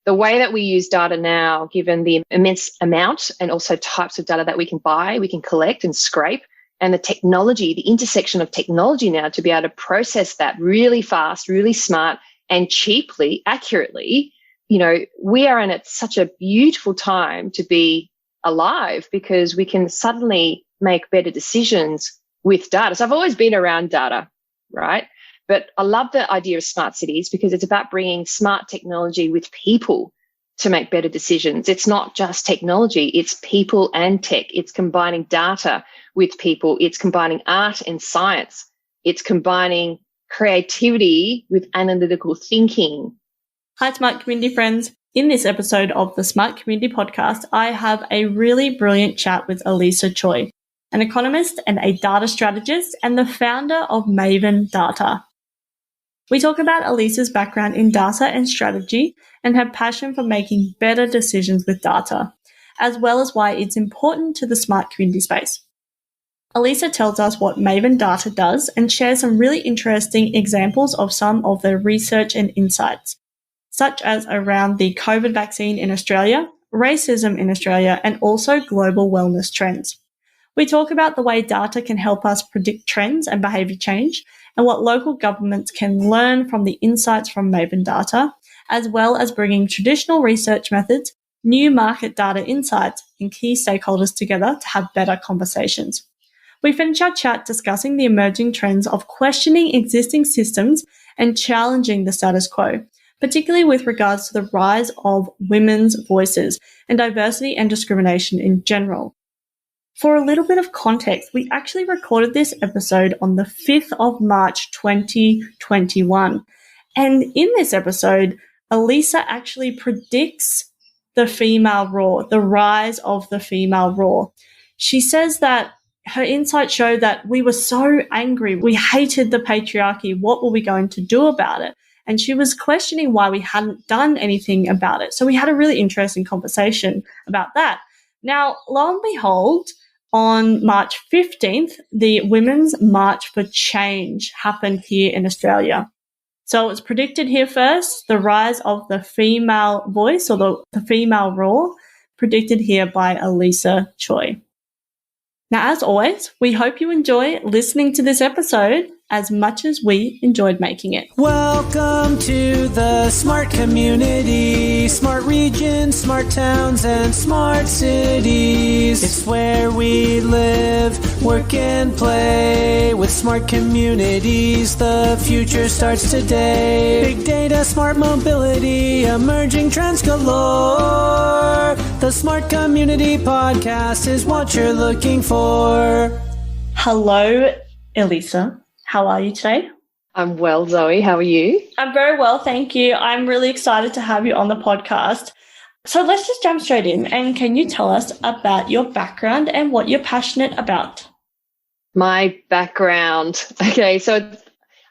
the way that we use data now, given the immense amount and also types of data that we can buy, we can collect and scrape, and the technology, the intersection of technology now to be able to process that really fast, really smart, and cheaply, accurately, we are in such a beautiful time to be alive because we can suddenly make better decisions with data. So I've always been around data, right? But I love the idea of smart cities because it's about bringing smart technology with people to make better decisions. It's not just technology, it's people and tech. It's combining data with people. It's combining art and science. It's combining creativity with analytical thinking. Hi, Smart Community friends. In this episode of the Smart Community Podcast, I have a really brilliant chat with Elisa Choy, an economist and a data strategist and the founder of Maven Data. We talk about Elisa's background in data and strategy and her passion for making better decisions with data, as well as why it's important to the smart community space. Elisa tells us what Maven Data does and shares some really interesting examples of some of the research and insights, such as around the COVID vaccine in Australia, racism in Australia, and also global wellness trends. We talk about the way data can help us predict trends and behaviour change, and what local governments can learn from the insights from Maven Data, as well as bringing traditional research methods, new market data insights, and key stakeholders together to have better conversations. We finish our chat discussing the emerging trends of questioning existing systems and challenging the status quo, particularly with regards to the rise of women's voices and diversity and discrimination in general. For a little bit of context, we actually recorded this episode on the 5th of March 2021. And in this episode, Elisa actually predicts the female roar, the rise of the female roar. She says that her insights show that we were so angry, we hated the patriarchy, what were we going to do about it? And she was questioning why we hadn't done anything about it. So we had a really interesting conversation about that. Now, lo and behold, on March 15th, the Women's March for Change happened here in Australia. So it's predicted here first, the rise of the female voice or the female roar, predicted here by Elisa Choy. Now, as always, we hope you enjoy listening to this episode as much as we enjoyed making it. Welcome to the smart community, smart regions, smart towns, and smart cities. It's where we live, work, and play. With smart communities, the future starts today. Big data, smart mobility, emerging trends galore. The Smart Community Podcast is what you're looking for. Hello, Elisa. How are you today? I'm well, Zoe. How are you? I'm very well, thank you. I'm really excited to have you on the podcast. So let's just jump straight in. And can you tell us about your background and what you're passionate about? My background. Okay, so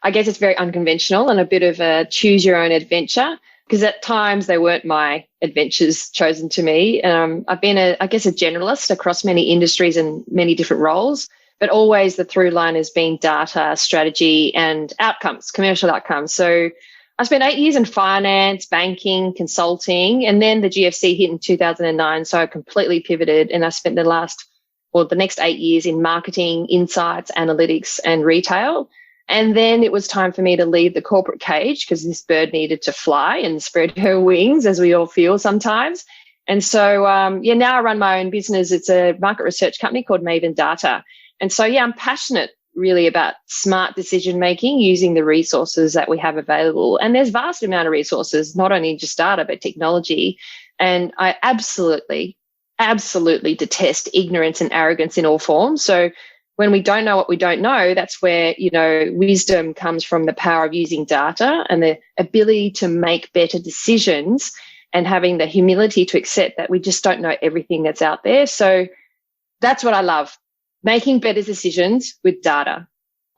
I guess it's very unconventional and a bit of a choose your own adventure because at times they weren't my adventures chosen to me. I've been, a generalist across many industries and many different roles. But always the through line has been data, strategy, and outcomes, commercial outcomes. So I spent 8 years in finance, banking, consulting, and then the GFC hit in 2009. So I completely pivoted and I spent the next 8 years in marketing, insights, analytics, and retail. And then it was time for me to leave the corporate cage because this bird needed to fly and spread her wings, as we all feel sometimes. And so, now I run my own business. It's a market research company called Maven Data. And so, I'm passionate really about smart decision making using the resources that we have available. And there's vast amount of resources, not only just data, but technology. And I absolutely detest ignorance and arrogance in all forms. So when we don't know what we don't know, that's where, wisdom comes from the power of using data and the ability to make better decisions and having the humility to accept that we just don't know everything that's out there. So that's what I love. Making better decisions with data.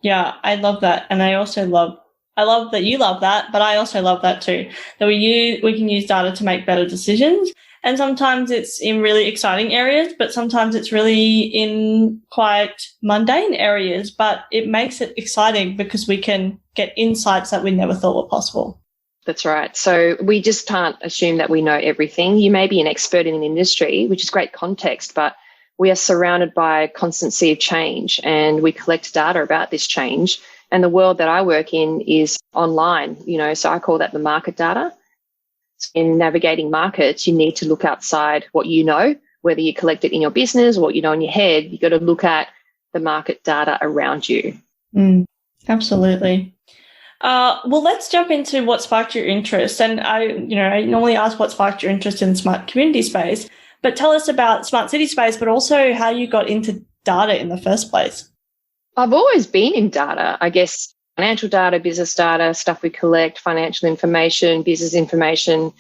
Yeah, I love that. And I love that you love that, but I also love that too, that we can use data to make better decisions. And sometimes it's in really exciting areas, but sometimes it's really in quite mundane areas, but it makes it exciting because we can get insights that we never thought were possible. That's right. So we just can't assume that we know everything. You may be an expert in an industry, which is great context, but we are surrounded by a constant sea of change, and we collect data about this change. And the world that I work in is online, so I call that the market data. In navigating markets, you need to look outside what you know, whether you collect it in your business or what you know in your head. You've got to look at the market data around you. Absolutely. Well, let's jump into what sparked your interest. And I normally ask what sparked your interest in the smart community space, but tell us about smart city space, but also how you got into data in the first place. I've always been in data, I guess. Financial data, business data, stuff we collect, financial information, business information.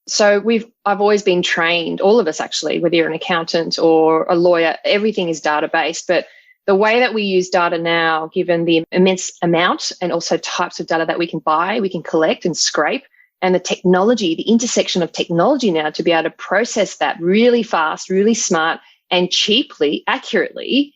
So I've always been trained, all of us actually, whether you're an accountant or a lawyer, everything is data-based. But the way that we use data now, given the immense amount and also types of data that we can buy, we can collect and scrape, and the technology, the intersection of technology now to be able to process that really fast, really smart, and cheaply, accurately,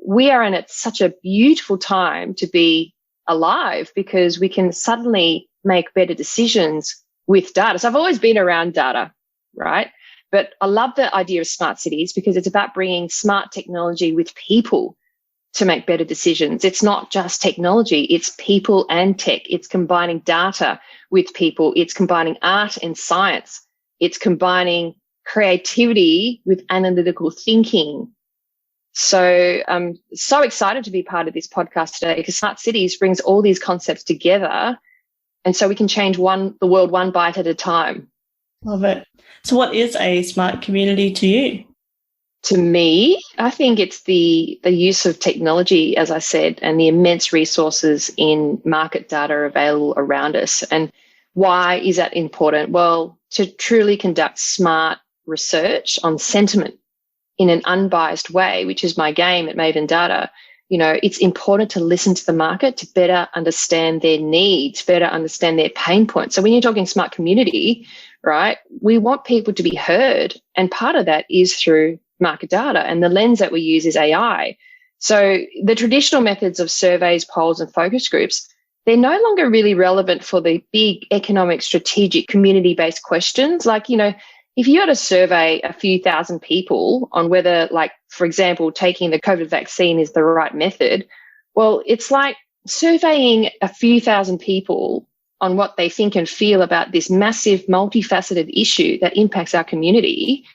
we are in such a beautiful time to be alive, because we can suddenly make better decisions with data. So I've always been around data, right? But I love the idea of smart cities because it's about bringing smart technology with people to make better decisions. It's not just technology, it's people and tech. It's combining data with people. It's combining art and science. It's combining creativity with analytical thinking. So I'm so excited to be part of this podcast today, because smart cities brings all these concepts together, and so we can change the world one bite at a time. Love it. So what is a smart community to you? To me, I think it's the use of technology, as I said, and the immense resources in market data available around us. And why is that important? Well, to truly conduct smart research on sentiment in an unbiased way, which is my game at Maven Data, it's important to listen to the market to better understand their needs, better understand their pain points. So when you're talking smart community, right, we want people to be heard. And part of that is through market data. And the lens that we use is AI. So the traditional methods of surveys, polls, and focus groups, they're no longer really relevant for the big economic, strategic, community-based questions. Like, if you had to survey a few thousand people on whether, like, for example, taking the COVID vaccine is the right method, well, it's like surveying a few thousand people on what they think and feel about this massive, multifaceted issue that impacts our community.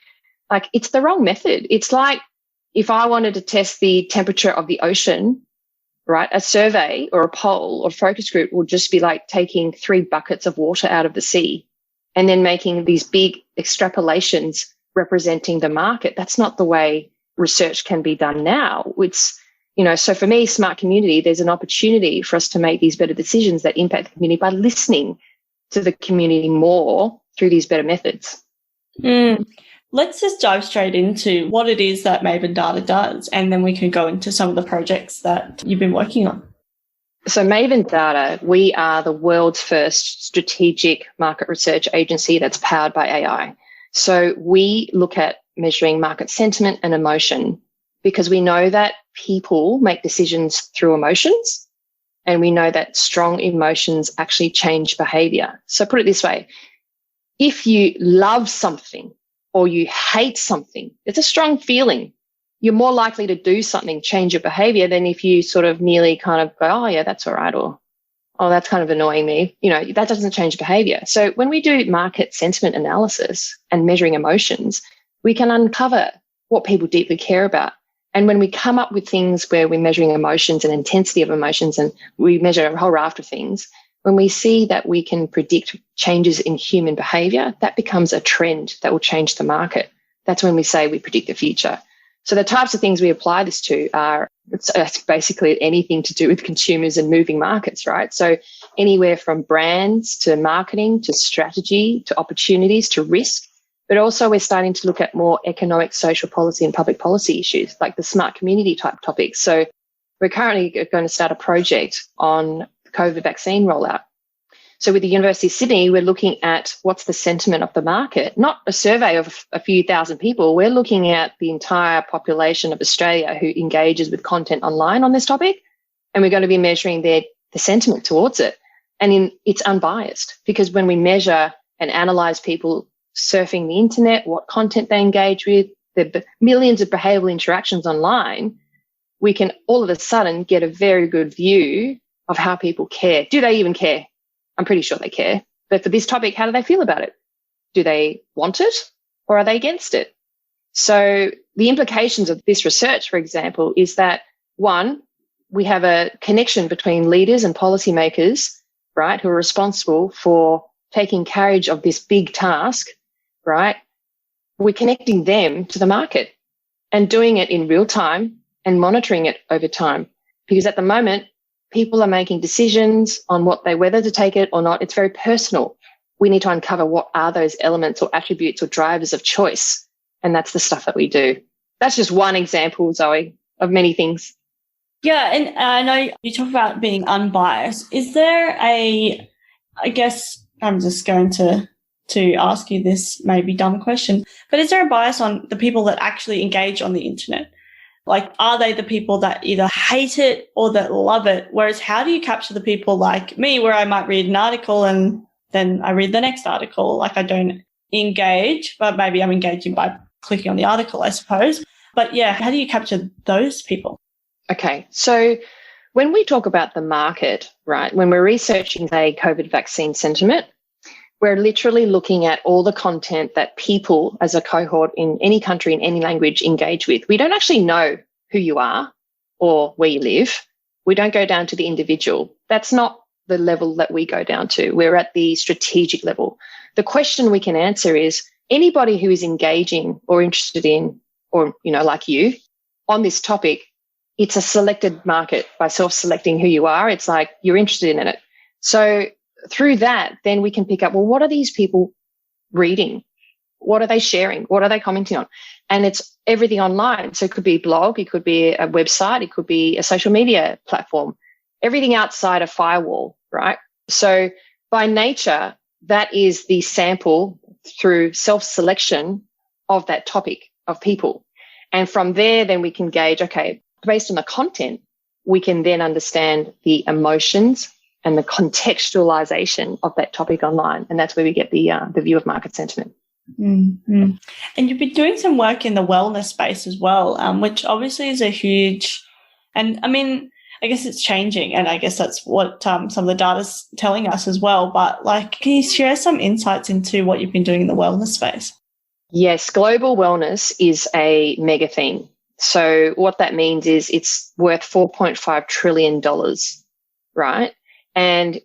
Like, it's the wrong method. It's like if I wanted to test the temperature of the ocean, right, a survey or a poll or focus group will just be like taking 3 buckets of water out of the sea and then making these big extrapolations representing the market. That's not the way research can be done now. It's, so for me, smart community, there's an opportunity for us to make these better decisions that impact the community by listening to the community more through these better methods. Let's just dive straight into what it is that Maven Data does, and then we can go into some of the projects that you've been working on. So Maven Data, we are the world's first strategic market research agency that's powered by AI. So we look at measuring market sentiment and emotion, because we know that people make decisions through emotions, and we know that strong emotions actually change behavior. So put it this way, if you love something or you hate something, it's a strong feeling. You're more likely to do something, change your behavior, than if you sort of merely kind of go, oh, yeah, that's all right, or, oh, that's kind of annoying me. That doesn't change behavior. So when we do market sentiment analysis and measuring emotions, we can uncover what people deeply care about. And when we come up with things where we're measuring emotions and intensity of emotions, and we measure a whole raft of things, when we see that we can predict changes in human behavior, that becomes a trend that will change the market. That's when we say we predict the future. So the types of things we apply this to are, it's basically anything to do with consumers and moving markets, right? So anywhere from brands to marketing to strategy to opportunities to risk, but also we're starting to look at more economic, social policy and public policy issues like the smart community type topics. So we're currently going to start a project on the COVID vaccine rollout. So with the University of Sydney, we're looking at what's the sentiment of the market, not a survey of a few thousand people. We're looking at the entire population of Australia who engages with content online on this topic, and we're going to be measuring the sentiment towards it. And it's unbiased, because when we measure and analyze people surfing the internet, what content they engage with, the millions of behavioral interactions online, we can all of a sudden get a very good view of how people care. Do they even care? I'm pretty sure they care. But for this topic, how do they feel about it? Do they want it or are they against it? So the implications of this research, for example, is that, one, we have a connection between leaders and policymakers, right, who are responsible for taking carriage of this big task, right? We're connecting them to the market and doing it in real time and monitoring it over time. Because at the moment, people are making decisions on whether to take it or not. It's very personal. We need to uncover what are those elements or attributes or drivers of choice. And that's the stuff that we do. That's just one example, Zoe, of many things. Yeah, and I know you talk about being unbiased. Is there I guess I'm just going to ask you this maybe dumb question, but is there a bias on the people that actually engage on the internet? Like, are they the people that either hate it or that love it? Whereas how do you capture the people like me, where I might read an article and then I read the next article? Like, I don't engage, but maybe I'm engaging by clicking on the article, I suppose. But yeah, how do you capture those people? Okay, so when we talk about the market, right, when we're researching, say, COVID vaccine sentiment, we're literally looking at all the content that people as a cohort in any country, in any language, engage with. We don't actually know who you are or where you live. We don't go down to the individual. That's not the level that we go down to. We're at the strategic level. The question we can answer is, anybody who is engaging or interested in, or, like you, on this topic, it's a selected market. By self-selecting who you are, it's like you're interested in it. So through that, then we can pick up, well, what are these people reading? What are they sharing? What are they commenting on? And it's everything online. So it could be a blog, it could be a website, it could be a social media platform, everything outside a firewall, right? So by nature, that is the sample through self-selection of that topic of people. And from there, then we can gauge, okay, based on the content, we can then understand the emotions and the contextualization of that topic online. And that's where we get the view of market sentiment. Mm-hmm. And you've been doing some work in the wellness space as well, which obviously is a huge, and I mean, I guess it's changing, and I guess that's what some of the data's telling us as well. But can you share some insights into what you've been doing in the wellness space? Yes, global wellness is a mega theme. So what that means is it's worth $4.5 trillion, right? And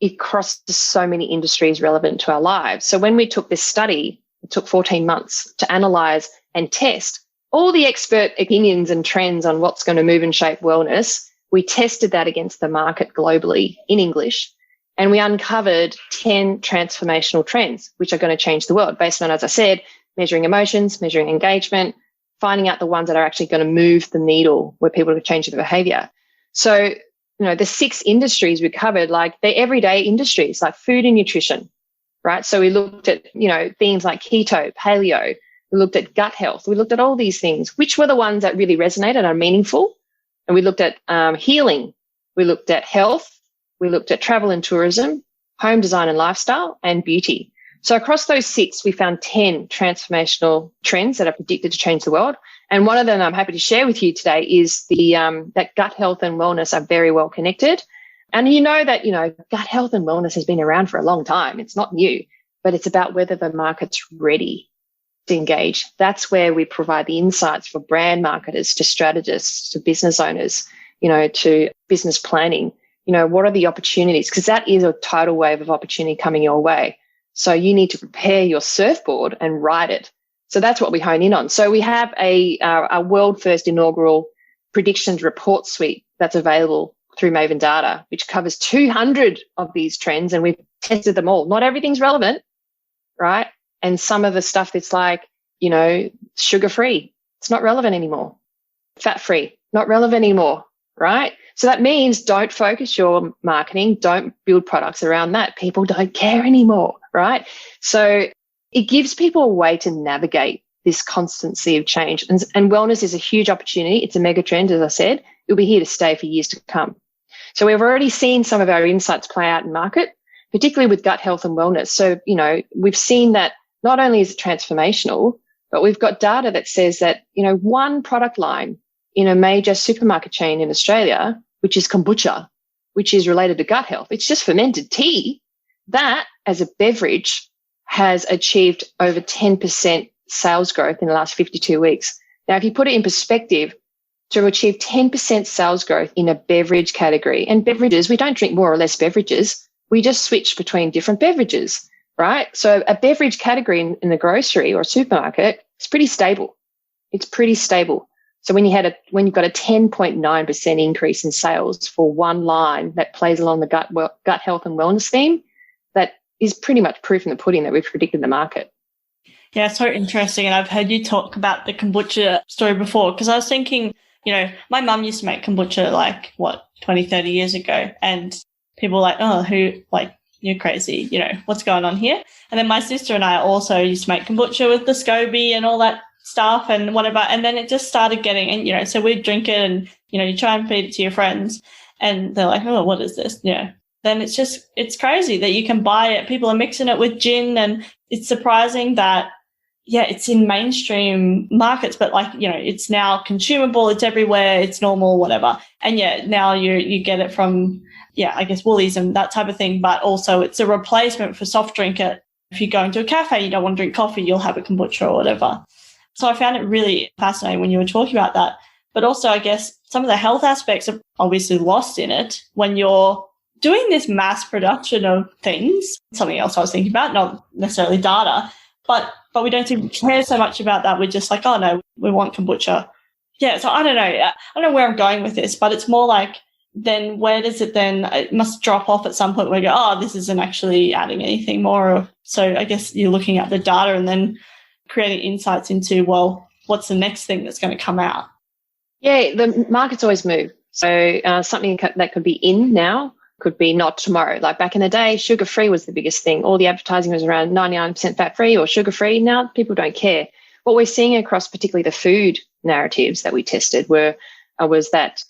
it crosses so many industries relevant to our lives. So when we took this study, it took 14 months to analyze and test all the expert opinions and trends on what's going to move and shape wellness. We tested that against the market globally in English, and we uncovered 10 transformational trends, which are going to change the world based on, as I said, measuring emotions, measuring engagement, finding out the ones that are actually going to move the needle where people are changing their behavior. So, the 6 industries we covered, they're everyday industries, like food and nutrition, right? So we looked at, themes like keto, paleo. We looked at gut health. We looked at all these things, which were the ones that really resonated and are meaningful. And we looked at healing. We looked at health. We looked at travel and tourism, home design and lifestyle, and beauty. So across those 6, we found 10 transformational trends that are predicted to change the world. And one of them I'm happy to share with you today is that gut health and wellness are very well connected. And gut health and wellness has been around for a long time. It's not new, but it's about whether the market's ready to engage. That's where we provide the insights for brand marketers, to strategists, to business owners, to business planning. What are the opportunities? Because that is a tidal wave of opportunity coming your way. So you need to prepare your surfboard and ride it. So that's what we hone in on. So we have a world first inaugural predictions report suite that's available through Maven Data, which covers 200 of these trends, and we've tested them all. Not everything's relevant, right? And some of the stuff that's sugar-free, it's not relevant anymore. Fat-free, not relevant anymore, right? So that means don't focus your marketing, don't build products around that. People don't care anymore, right? So it gives people a way to navigate this constant sea of change. And wellness is a huge opportunity. It's a mega trend, as I said. It'll be here to stay for years to come. So we've already seen some of our insights play out in market, particularly with gut health and wellness. So, we've seen that not only is it transformational, but we've got data that says that, one product line in a major supermarket chain in Australia, which is Kombucha, which is related to gut health, it's just fermented tea, that as a beverage has achieved over 10% sales growth in the last 52 weeks. Now, if you put it in perspective, to achieve 10% sales growth in a beverage category, and beverages, we don't drink more or less beverages. We just switch between different beverages, right? So a beverage category in the grocery or supermarket is pretty stable. It's pretty stable. So when you've got a 10.9% increase in sales for one line that plays along the gut health and wellness theme, that is pretty much proof in the pudding that we've predicted the market. Yeah, so interesting. And I've heard you talk about the kombucha story before, because I was thinking, my mum used to make kombucha 20, 30 years ago. And people were like, oh, you're crazy, what's going on here? And then my sister and I also used to make kombucha with the SCOBY and all that stuff and whatever. And then it just started getting, and, so we'd drink it and, you try and feed it to your friends and they're like, oh, what is this? Then it's crazy that you can buy it. People are mixing it with gin, and it's surprising that, it's in mainstream markets, but it's now consumable, it's everywhere, it's normal, whatever. And now you get it from, I guess Woolies and that type of thing, but also it's a replacement for soft drink. If you go into a cafe, you don't want to drink coffee, you'll have a kombucha or whatever. So I found it really fascinating when you were talking about that. But also, I guess some of the health aspects are obviously lost in it when you're doing this mass production of things. Something else I was thinking about, not necessarily data, but we don't seem to care so much about that. We're just like, oh, no, we want kombucha. Yeah, so I don't know. I don't know where I'm going with this, but it's more like, then where does it then? It must drop off at some point where you go, oh, this isn't actually adding anything more. So I guess you're looking at the data and then creating insights into, well, what's the next thing that's going to come out? Yeah, the markets always move. So something that could be in now could be not tomorrow. Like back in the day, sugar-free was the biggest thing. All the advertising was around 99% fat-free or sugar-free. Now people don't care. What we're seeing across particularly the food narratives that we tested was that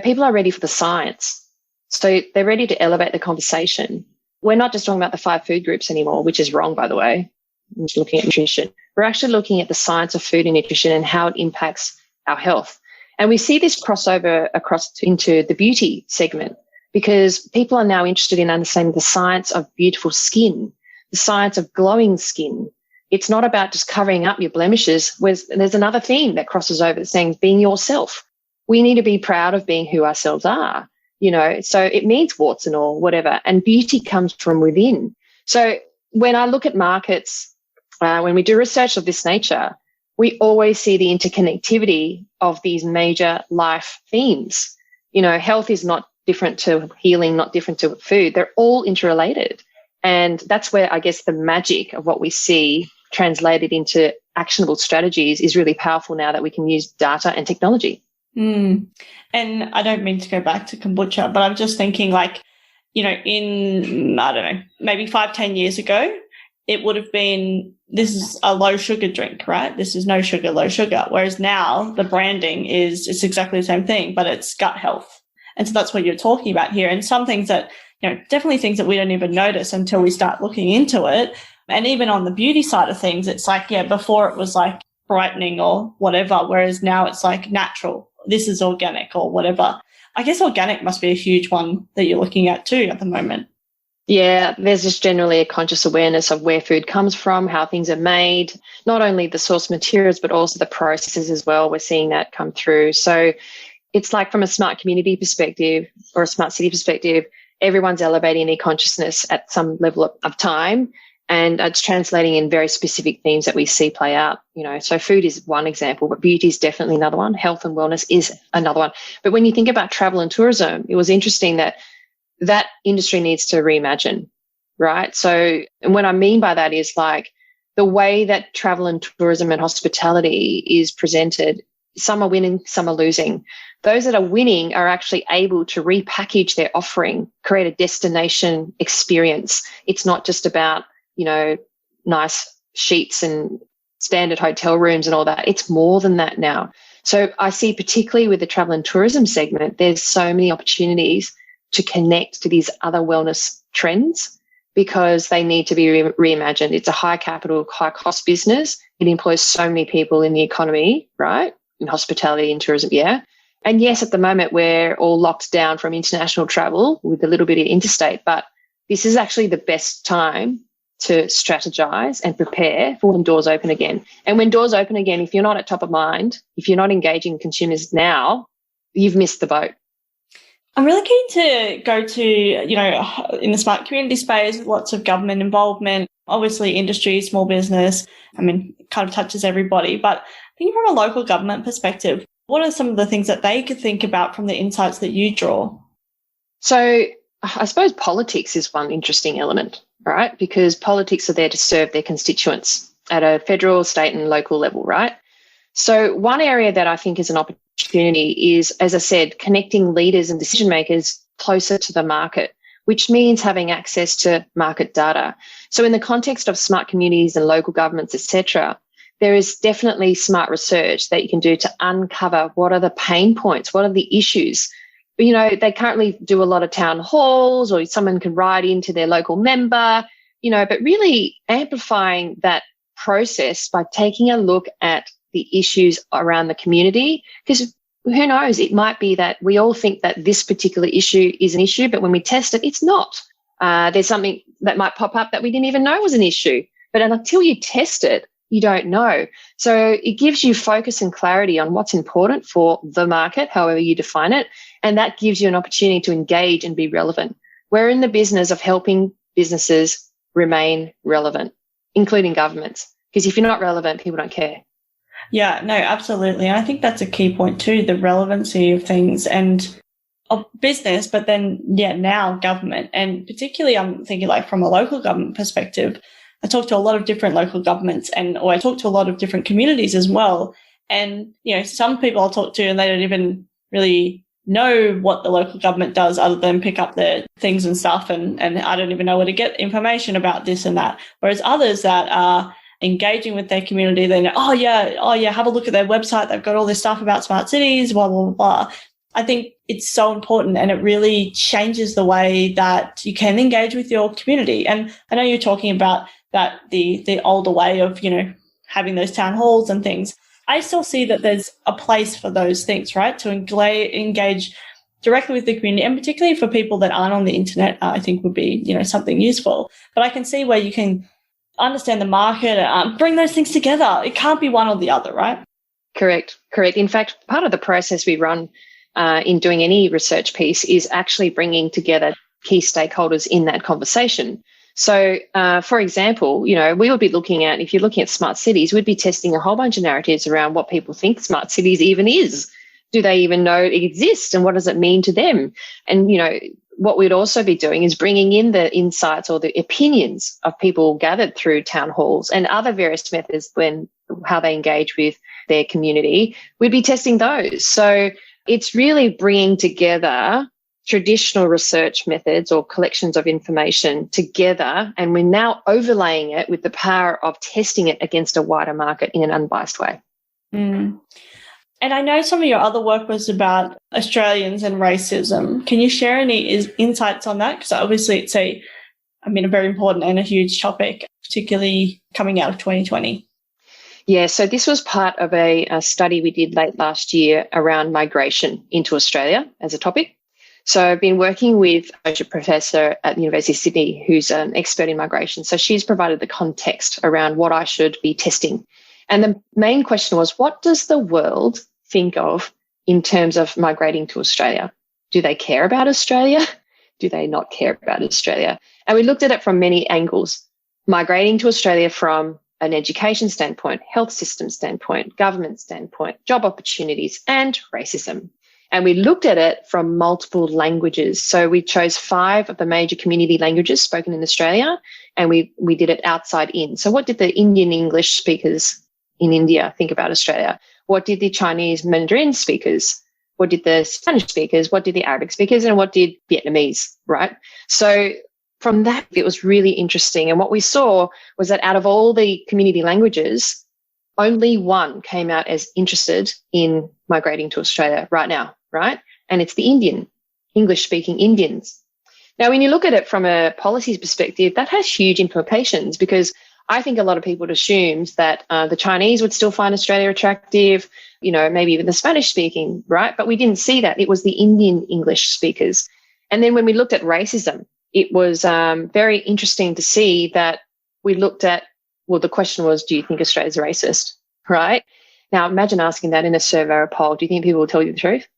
people are ready for the science. So they're ready to elevate the conversation. We're not just talking about the 5 food groups anymore, which is wrong, by the way. We're just looking at nutrition. We're actually looking at the science of food and nutrition and how it impacts our health. And we see this crossover into the beauty segment, because people are now interested in understanding the science of beautiful skin, the science of glowing skin. It's not about just covering up your blemishes. There's another theme that crosses over saying being yourself. We need to be proud of being who ourselves are, so it means warts and all, whatever. And beauty comes from within. So when I look at markets, when we do research of this nature, we always see the interconnectivity of these major life themes. Health is not different to healing, not different to food. They're all interrelated. And that's where I guess the magic of what we see translated into actionable strategies is really powerful now that we can use data and technology. And I don't mean to go back to kombucha, but I'm just thinking in, I don't know, maybe 5-10 years ago, it would have been, this is a low sugar drink, right? This is no sugar, low sugar. Whereas now the branding it's exactly the same thing, but it's gut health. And so that's what you're talking about here. And some things that, definitely things that we don't even notice until we start looking into it. And even on the beauty side of things, it's before it was brightening or whatever, whereas now it's natural. This is organic or whatever. I guess organic must be a huge one that you're looking at too at the moment. Yeah, there's just generally a conscious awareness of where food comes from, how things are made, not only the source materials, but also the processes as well. We're seeing that come through. So it's from a smart community perspective or a smart city perspective, everyone's elevating their consciousness at some level of time, and it's translating in very specific themes that we see play out. So food is one example, but beauty is definitely another one. Health and wellness is another one. But when you think about travel and tourism, it was interesting that industry needs to reimagine, right? So, and what I mean by that is the way that travel and tourism and hospitality is presented, some are winning, some are losing. Those that are winning are actually able to repackage their offering, create a destination experience. It's not just about, nice sheets and standard hotel rooms and all that. It's more than that now. So I see particularly with the travel and tourism segment, there's so many opportunities to connect to these other wellness trends because they need to be reimagined. It's a high capital, high cost business. It employs so many people in the economy, right? In hospitality and tourism, yeah. And yes, at the moment we're all locked down from international travel with a little bit of interstate, but this is actually the best time to strategize and prepare for when doors open again. And when doors open again, if you're not at top of mind, if you're not engaging consumers now, you've missed the boat. I'm really keen to go to, in the smart community space, lots of government involvement, obviously industry, small business. I mean, it kind of touches everybody. But thinking from a local government perspective, what are some of the things that they could think about from the insights that you draw? So I suppose politics is one interesting element, right? Because politics are there to serve their constituents at a federal, state and local level, right? So one area that I think is an opportunity is, as I said, connecting leaders and decision makers closer to the market, which means having access to market data. So in the context of smart communities and local governments, etc., there is definitely smart research that you can do to uncover what are the pain points, what are the issues. They currently do a lot of town halls, or someone can write into their local member, but really amplifying that process by taking a look at the issues around the community, because who knows, it might be that we all think that this particular issue is an issue, but when we test it, it's not. There's something that might pop up that we didn't even know was an issue, but until you test it, you don't know. So it gives you focus and clarity on what's important for the market, however you define it, and that gives you an opportunity to engage and be relevant. We're in the business of helping businesses remain relevant, including governments, because if you're not relevant, people don't care. Yeah, no, absolutely. And I think that's a key point too, the relevancy of things and of business, but then, now government. And particularly I'm thinking like from a local government perspective, I talk to a lot of different local governments or I talk to a lot of different communities as well. And, some people I'll talk to and they don't even really know what the local government does other than pick up their things and stuff. And I don't even know where to get information about this and that. Whereas others that are engaging with their community, they know, oh yeah, have a look at their website. They've got all this stuff about smart cities, blah, blah, blah. I think it's so important and it really changes the way that you can engage with your community. And I know you're talking about that the older way of, having those town halls and things. I still see that there's a place for those things, right? To engage directly with the community, and particularly for people that aren't on the internet, I think would be, something useful. But I can see where you can understand the market, bring those things together. It can't be one or the other, right? Correct. In fact, part of the process we run in doing any research piece is actually bringing together key stakeholders in that conversation. So, for example, we would be looking at, if you're looking at smart cities, we'd be testing a whole bunch of narratives around what people think smart cities even is. Do they even know it exists, and what does it mean to them? And, what we'd also be doing is bringing in the insights or the opinions of people gathered through town halls and other various methods how they engage with their community. We'd be testing those. So it's really bringing together traditional research methods or collections of information together, and we're now overlaying it with the power of testing it against a wider market in an unbiased way. Mm. And I know some of your other work was about Australians and racism. Can you share any insights on that? Because obviously it's a very important and a huge topic, particularly coming out of 2020. Yeah, so this was part of a study we did late last year around migration into Australia as a topic. So I've been working with an associate professor at the University of Sydney who's an expert in migration. So she's provided the context around what I should be testing. And the main question was, what does the world think of in terms of migrating to Australia? Do they care about Australia? Do they not care about Australia? And we looked at it from many angles. Migrating to Australia from an education standpoint, health system standpoint, government standpoint, job opportunities, and racism. And we looked at it from multiple languages. So we chose 5 of the major community languages spoken in Australia, and we did it outside in. So what did the Indian English speakers in India think about Australia? What did the Chinese Mandarin speakers? What did the Spanish speakers? What did the Arabic speakers? And what did Vietnamese, right? So from that, it was really interesting. And what we saw was that out of all the community languages, only one came out as interested in migrating to Australia right now, right? And it's the Indian. English-speaking Indians. Now, when you look at it from a policies perspective, that has huge implications because I think a lot of people assumed that the Chinese would still find Australia attractive, maybe even the Spanish-speaking, right? But we didn't see that. It was the Indian English speakers. And then when we looked at racism, it was very interesting to see that we looked at, well, the question was, do you think Australia's racist, right? Now, imagine asking that in a survey or a poll. Do you think people will tell you the truth?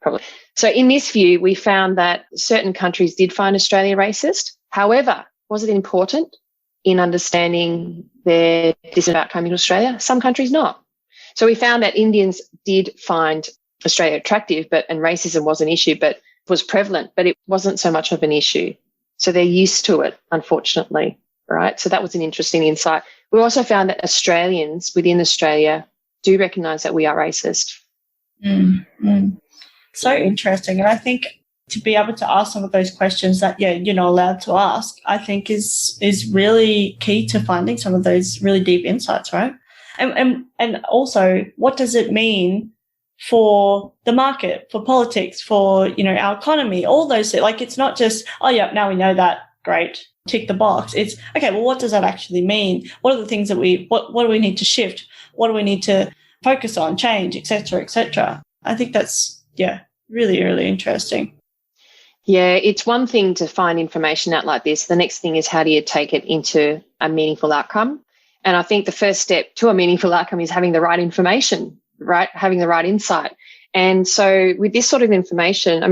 Probably. So in this view, we found that certain countries did find Australia racist. However, was it important in understanding their disability outcome in Australia? Some countries not. So we found that Indians did find Australia attractive, and racism was an issue, but was prevalent, but it wasn't so much of an issue. So they're used to it, unfortunately, right? So that was an interesting insight. We also found that Australians within Australia do recognise that we are racist. So interesting. And I think to be able to ask some of those questions that, you're not allowed to ask, I think is really key to finding some of those really deep insights, right? And also, what does it mean for the market, for politics, for, our economy, all those things? Like, it's not just, now we know that, great, tick the box. It's, okay, well, what does that actually mean? What are the things that what do we need to shift? What do we need to focus on, change, et cetera, et cetera? I think that's, really, really interesting. Yeah, it's one thing to find information out like this. The next thing is, how do you take it into a meaningful outcome? And I think the first step to a meaningful outcome is having the right information, right? Having the right insight. And so with this sort of information,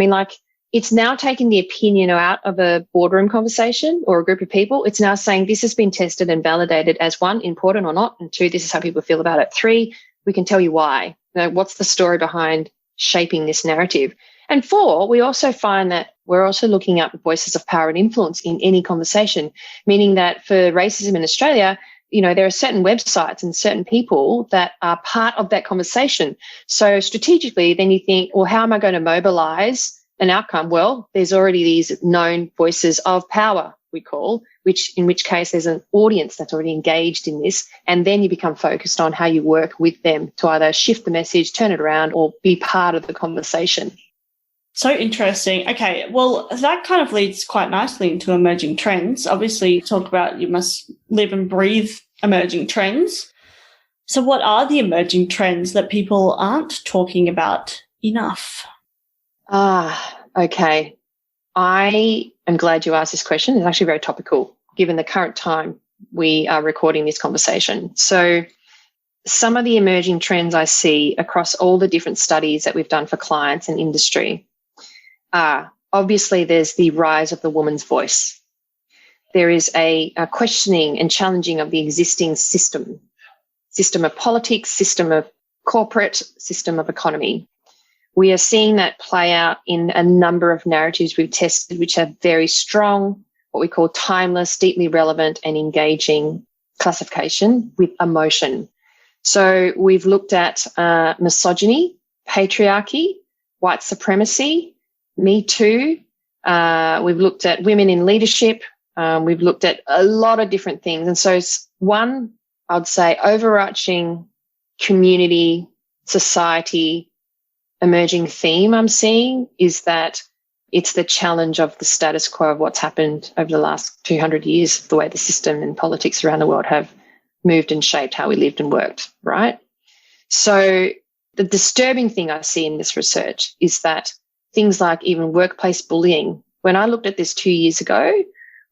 it's now taking the opinion out of a boardroom conversation or a group of people. It's now saying this has been tested and validated as 1, important or not, and 2, this is how people feel about it. 3, we can tell you why. What's the story behind shaping this narrative? And 4, we also find that we're also looking at the voices of power and influence in any conversation, meaning that for racism in Australia, there are certain websites and certain people that are part of that conversation. So strategically, then you think, well, how am I going to mobilize an outcome? Well, there's already these known voices of power, we call, in which case there's an audience that's already engaged in this, and then you become focused on how you work with them to either shift the message, turn it around, or be part of the conversation. So interesting. Okay, well, that kind of leads quite nicely into emerging trends. Obviously, you talk about you must live and breathe emerging trends. So what are the emerging trends that people aren't talking about enough? Okay. I am glad you asked this question. It's actually very topical, given the current time we are recording this conversation. So some of the emerging trends I see across all the different studies that we've done for clients and industry are, obviously, there's the rise of the woman's voice. There is a questioning and challenging of the existing system of politics, system of corporate, system of economy. We are seeing that play out in a number of narratives we've tested, which have very strong, what we call timeless, deeply relevant and engaging classification with emotion. So we've looked at misogyny, patriarchy, white supremacy, Me Too. We've looked at women in leadership. We've looked at a lot of different things. And so one, I'd say, overarching community, society, emerging theme I'm seeing is that it's the challenge of the status quo of what's happened over the last 200 years, the way the system and politics around the world have moved and shaped how we lived and worked, right? So the disturbing thing I see in this research is that things like even workplace bullying, when I looked at this 2 years ago,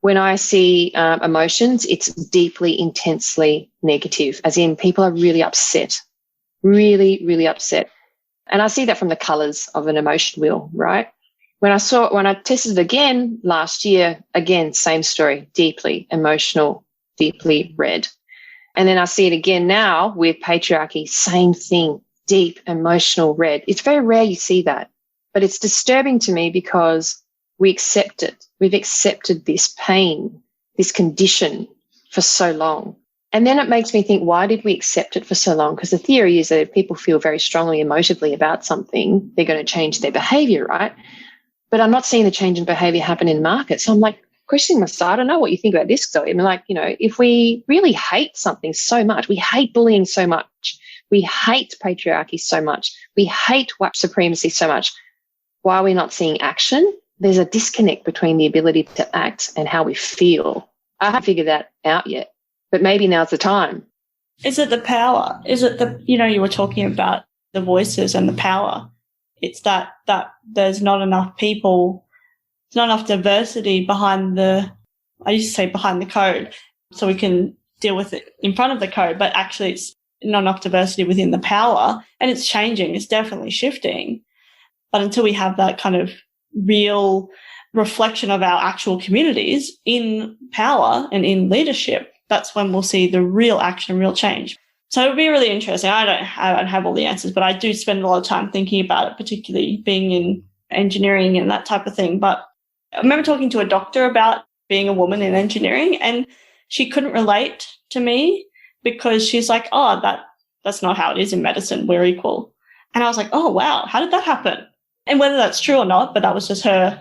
when I see emotions, it's deeply, intensely negative, as in people are really upset, really, really upset. And I see that from the colours of an emotion wheel, right? When I tested it again last year, again, same story, deeply emotional, deeply red. And then I see it again now with patriarchy, same thing, deep, emotional red. It's very rare you see that, but it's disturbing to me because we accept it. We've accepted this pain, this condition for so long. And then it makes me think, why did we accept it for so long? Because the theory is that if people feel very strongly emotively about something, they're going to change their behaviour, right? But I'm not seeing the change in behaviour happen in the market. So I'm like questioning myself. I don't know what you think about this, Zoe. I'm like, if we really hate something so much, we hate bullying so much, we hate patriarchy so much, we hate white supremacy so much, why are we not seeing action? There's a disconnect between the ability to act and how we feel. I haven't figured that out yet, but maybe now's the time. Is it the power? Is it you were talking about the voices and the power. It's that there's not enough people, there's not enough diversity behind I used to say behind the code, so we can deal with it in front of the code, but actually it's not enough diversity within the power, and it's changing. It's definitely shifting. But until we have that kind of real reflection of our actual communities in power and in leadership, that's when we'll see the real action, real change. So it would be really interesting. I don't have all the answers, but I do spend a lot of time thinking about it, particularly being in engineering and that type of thing. But I remember talking to a doctor about being a woman in engineering, and she couldn't relate to me because she's like, oh, that's not how it is in medicine. We're equal. And I was like, oh, wow, how did that happen? And whether that's true or not, but that was just her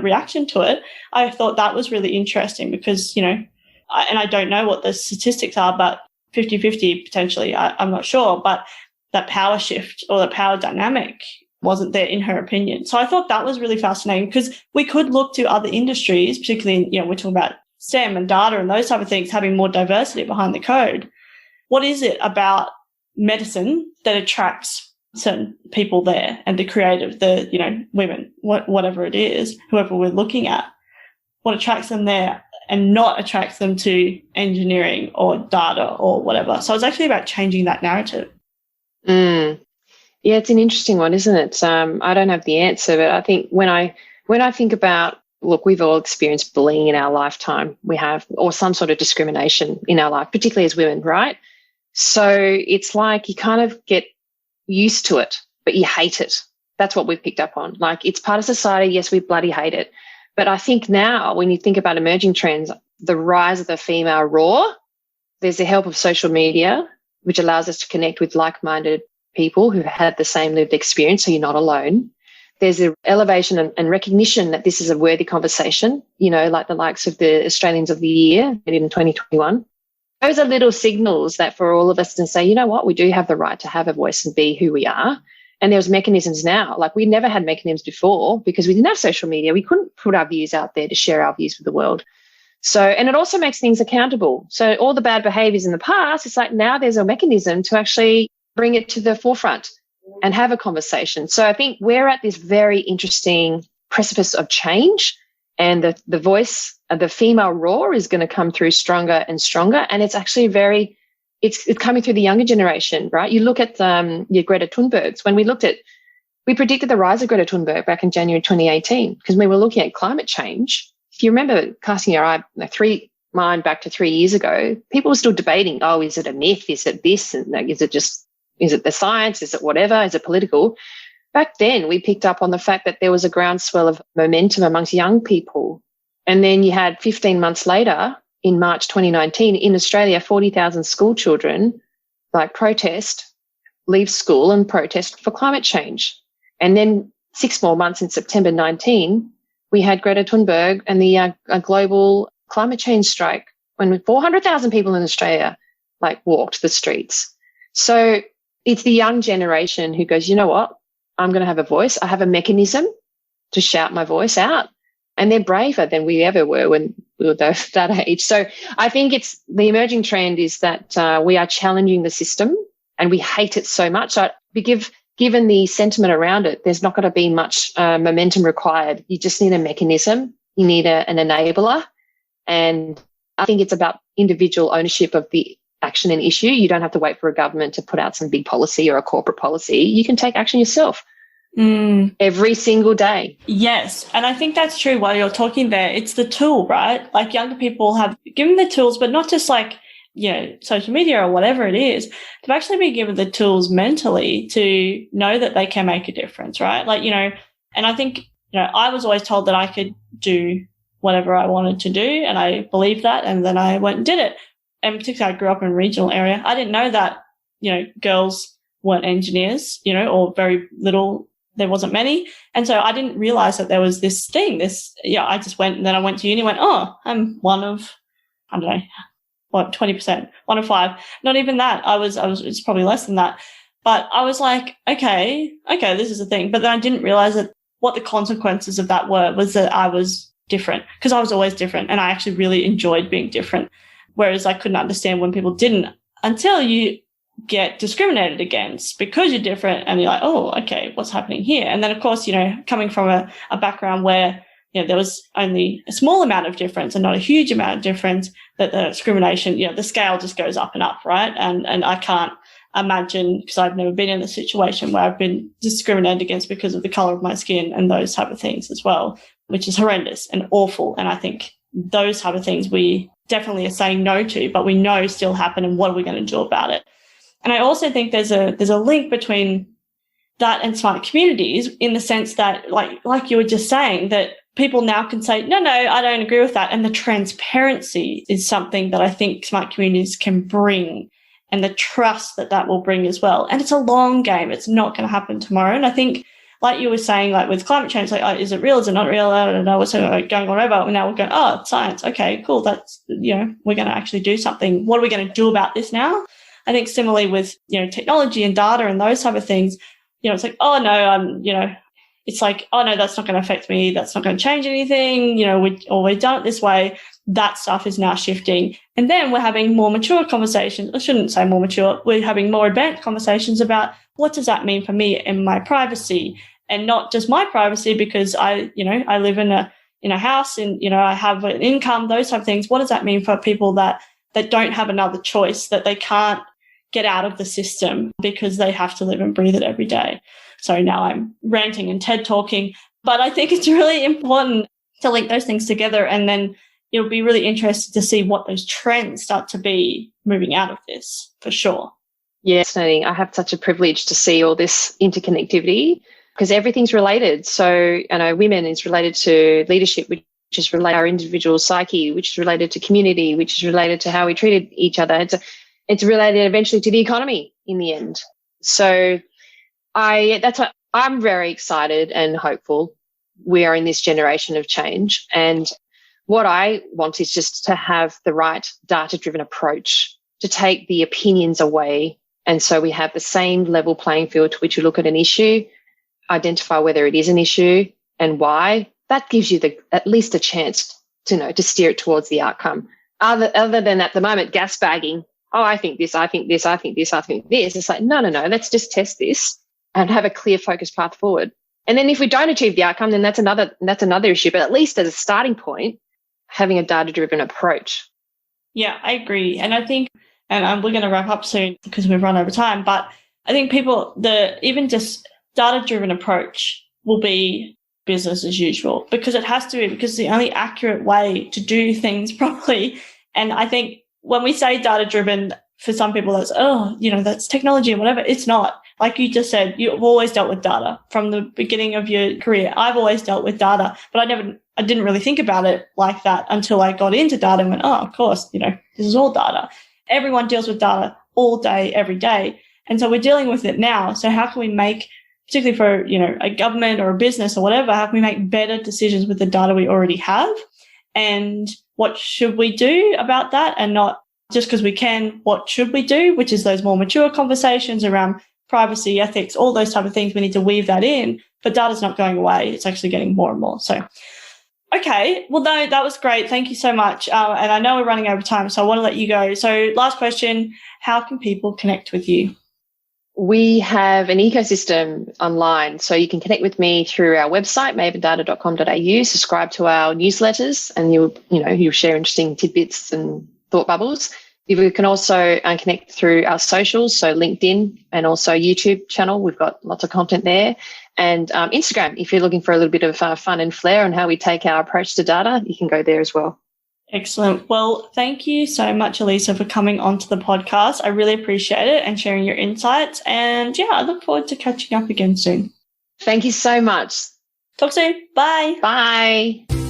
reaction to it. I thought that was really interesting because, I don't know what the statistics are, but 50-50 potentially, I'm not sure, but that power shift or the power dynamic wasn't there in her opinion. So I thought that was really fascinating because we could look to other industries, particularly, we're talking about STEM and data and those type of things, having more diversity behind the code. What is it about medicine that attracts certain people there and the creative, women, whatever it is, whoever we're looking at, what attracts them there and not attracts them to engineering or data or whatever. So it's actually about changing that narrative. Yeah, it's an interesting one, isn't it? I don't have the answer, but I think when I think about, look, we've all experienced bullying in our lifetime. We have, or some sort of discrimination in our life, particularly as women, right? So it's like you kind of get used to it, but you hate it. That's what we've picked up on. Like, it's part of society. Yes, we bloody hate it. But I think now when you think about emerging trends, the rise of the female roar, there's the help of social media, which allows us to connect with like-minded people who've had the same lived experience, so you're not alone. There's the elevation and recognition that this is a worthy conversation, like the likes of the Australians of the Year in 2021. Those are little signals that for all of us to say, you know what, we do have the right to have a voice and be who we are. And there's mechanisms now. Like, we never had mechanisms before because we didn't have social media. We couldn't put our views out there to share our views with the world. So, and it also makes things accountable. So all the bad behaviors in the past, it's like now there's a mechanism to actually bring it to the forefront and have a conversation. So I think we're at this very interesting precipice of change, and the voice of the female roar is going to come through stronger and stronger. And it's actually it's coming through the younger generation, right? You look at your Greta Thunbergs. When we predicted the rise of Greta Thunberg back in January 2018 because we were looking at climate change. If you remember casting your mind back to 3 years ago, people were still debating, oh, is it a myth? Is it this? And is it the science? Is it whatever? Is it political? Back then, we picked up on the fact that there was a groundswell of momentum amongst young people. And then you had 15 months later, in March 2019, in Australia, 40,000 school children leave school and protest for climate change. And then 6 more months in September 19, we had Greta Thunberg and the global climate change strike when 400,000 people in Australia walked the streets. So it's the young generation who goes, you know what, I'm going to have a voice. I have a mechanism to shout my voice out. And they're braver than we ever were when we were that age. So I think it's the emerging trend is that we are challenging the system and we hate it so much. So given the sentiment around it, there's not going to be much momentum required. You just need a mechanism. You need an enabler. And I think it's about individual ownership of the action and issue. You don't have to wait for a government to put out some big policy or a corporate policy. You can take action yourself. Every single day. Yes. And I think that's true while you're talking there. It's the tool, right? Like, younger people have given the tools, but not just social media or whatever it is. They've actually been given the tools mentally to know that they can make a difference, right? And I think, I was always told that I could do whatever I wanted to do, and I believed that, and then I went and did it. And particularly, I grew up in a regional area. I didn't know that, girls weren't engineers, or very little. There wasn't many. And so I didn't realize that there was this thing, I just went, and then I went to uni and went, oh, I'm one of, 20%, 1 of 5. Not even that. It's probably less than that. But I was like, okay, this is a thing. But then I didn't realize that what the consequences of that were was that I was different, because I was always different and I actually really enjoyed being different. Whereas I couldn't understand when people didn't, until you get discriminated against because you're different and you're like, oh, okay, what's happening here? And then, of course, you know, coming from a background where, you know, there was only a small amount of difference and not a huge amount of difference, that the discrimination, you know, the scale just goes up and up, right? And I can't imagine, because I've never been in a situation where I've been discriminated against because of the color of my skin and those type of things as well, which is horrendous and awful. And I think those type of things we definitely are saying no to, but we know still happen, and what are we going to do about it? And I also think there's a link between that and smart communities, in the sense that, like you were just saying, that people now can say, no, I don't agree with that. And the transparency is something that I think smart communities can bring, and the trust that will bring as well. And it's a long game. It's not going to happen tomorrow. And I think, like you were saying, like with climate change, like, oh, is it real? Is it not real? I don't know what's going on over. And now we're going, oh, it's science. Okay, cool. That's, you know, we're going to actually do something. What are we going to do about this now? I think similarly with, you know, technology and data and those type of things, you know, it's like, oh no, you know, it's like, oh no, that's not going to affect me. That's not going to change anything. You know, we've done it this way. That stuff is now shifting. And then we're having more mature conversations. I shouldn't say more mature. We're having more advanced conversations about what does that mean for me and my privacy, and not just my privacy, because I live in a house and, you know, I have an income, those type of things. What does that mean for people that don't have another choice, that they can't get out of the system because they have to live and breathe it every day? So now I'm ranting and TED talking, but I think it's really important to link those things together, and then it'll be really interesting to see what those trends start to be moving out of this, for sure. Yeah, fascinating. I have such a privilege to see all this interconnectivity, because everything's related. So, you know, women is related to leadership, which is related to our individual psyche, which is related to community, which is related to how we treated each other. It's related eventually to the economy in the end. So that's what I'm very excited and hopeful. We are in this generation of change. And what I want is just to have the right data-driven approach to take the opinions away. And so we have the same level playing field to which we look at an issue, identify whether it is an issue and why. That gives you at least a chance to steer it towards the outcome. Other than at the moment, gas bagging, oh, I think this, I think this, I think this, I think this. It's like, no, let's just test this and have a clear focused path forward. And then if we don't achieve the outcome, then that's another issue. But at least as a starting point, having a data-driven approach. Yeah, I agree. And I think, and we're going to wrap up soon because we've run over time, but I think even just data-driven approach will be business as usual, because it has to be, because it's the only accurate way to do things properly. And I think when we say data-driven, for some people that's, oh, you know, that's technology and whatever. It's not. Like you just said, you've always dealt with data from the beginning of your career. I've always dealt with data, but I didn't really think about it like that until I got into data and went, oh, of course, you know, this is all data. Everyone deals with data all day, every day. And so we're dealing with it now. So how can we make, particularly for, you know, a government or a business or whatever, how can we make better decisions with the data we already have? And what should we do about that? And not just because we can, what should we do? Which is those more mature conversations around privacy, ethics, all those type of things. We need to weave that in, but data's not going away. It's actually getting more and more. So, okay. Well, no, that was great. Thank you so much. And I know we're running over time, so I want to let you go. So last question, how can people connect with you? We have an ecosystem online, so you can connect with me through our website, mavendata.com.au, subscribe to our newsletters, and you'll share interesting tidbits and thought bubbles. You can also connect through our socials, so LinkedIn and also YouTube channel. We've got lots of content there. And Instagram, if you're looking for a little bit of fun and flair on how we take our approach to data, you can go there as well. Excellent. Well, thank you so much, Elisa, for coming onto the podcast. I really appreciate it and sharing your insights. And yeah, I look forward to catching up again soon. Thank you so much. Talk soon. Bye. Bye.